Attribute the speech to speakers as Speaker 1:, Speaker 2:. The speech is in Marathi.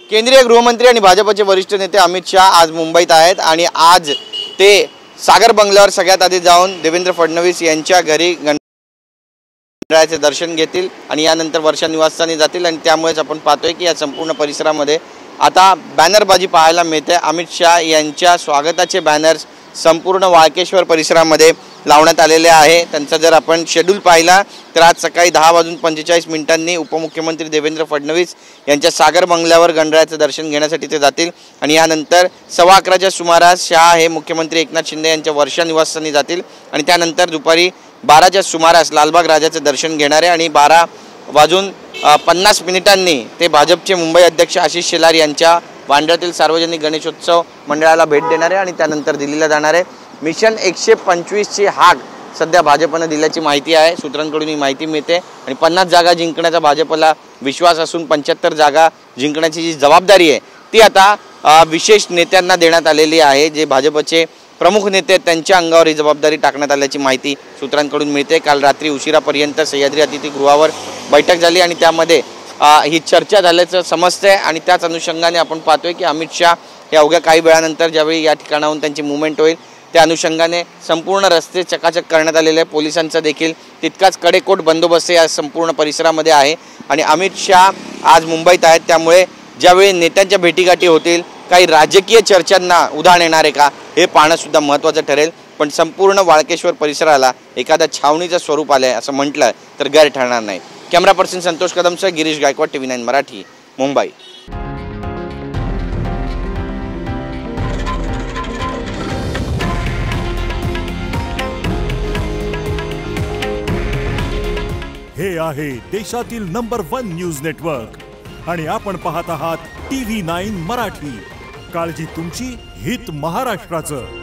Speaker 1: केंद्रीय गृहमंत्री आणि भाजपचे वरिष्ठ नेते अमित शाह आज मुंबईत आहेत आणि आज ते सागर बंगल्यावर सगळ्यात आधी जाऊन देवेंद्र फडणवीस यांच्या घरी गणरायाचे दर्शन घेतील आणि यानंतर वर्षा निवासस्थानी जातील आणि त्यामुळेच आपण पाहतोय की या संपूर्ण परिसरामध्ये आता बॅनरबाजी पाहायला मिळते। अमित शाह यांच्या स्वागताचे बॅनर्स संपूर्ण वाळकेश्वर परिसरामध्ये लावण्यात आलेले आहे। त्यांचा जर आपण शेड्यूल पाहिला तर आज सकाळी 10:45 उपमुख्यमंत्री देवेंद्र फडणवीस यांच्या सागर बंगल्यावर गणरायाचे दर्शन घेण्यासाठी ते जातील आणि यानंतर 11:15च्या सुमारास शाह हे मुख्यमंत्री एकनाथ शिंदे यांच्या वर्षा निवासस्थानी जातील आणि त्यानंतर दुपारी 12च्या सुमारास लालबाग राजाचे दर्शन घेणार आहे आणि 12:50 ते भाजपचे मुंबई अध्यक्ष आशिष शेलार यांच्या वांद्र्यातील सार्वजनिक गणेशोत्सव मंडळाला भेट देणार आहे आणि त्यानंतर दिल्लीला जाणार आहे। मिशन 125ची हाक सध्या भाजपने दिल्याची माहिती आहे, सूत्रांकडून ही माहिती मिळते आणि 50 जागा जिंकण्याचा भाजपला विश्वास असून 75 जागा जिंकण्याची जी जबाबदारी आहे ती आता विशेष नेत्यांना देण्यात आलेली आहे। जे भाजपचे प्रमुख नेते त्यांच्या अंगावर ही जबाबदारी टाकण्यात आल्याची माहिती सूत्रांकडून मिळते। काल रात्री उशिरापर्यंत सह्याद्री अतिथीगृहावर बैठक झाली आणि त्यामध्ये ही चर्चा झाल्याचं समजतंय आणि त्याच अनुषंगाने आपण पाहतोय की अमित शाह हे अवघ्या काही वेळानंतर ज्यावेळी या ठिकाणाहून त्यांची मूव्हमेंट होईल त्या अनुषंगाने संपूर्ण रस्ते चकाचक करण्यात आलेले आहे। पोलिसांचा देखील तितकाच कडेकोट बंदोबस्त या संपूर्ण परिसरामध्ये आहे आणि अमित शाह आज मुंबईत आहेत त्यामुळे ज्यावेळी नेत्यांच्या भेटीगाठी होतील काही राजकीय चर्चांना उधाण येणार आहे का हे पाहणं सुद्धा महत्त्वाचं ठरेल। पण संपूर्ण वाळकेश्वर परिसराला एखाद्या छावणीचं स्वरूप आलंय असं म्हटलं तर गैर ठरणार नाही। कॅमेरा पर्सन संतोष कदमसह गिरीश गायकवाड, TV9 मराठी, मुंबई।
Speaker 2: हे आहे देशातील नंबर 1 न्यूज नेटवर्क आणि आपण पाहत आहात TV9 मराठी। काळजी तुमची, हित महाराष्ट्राचं।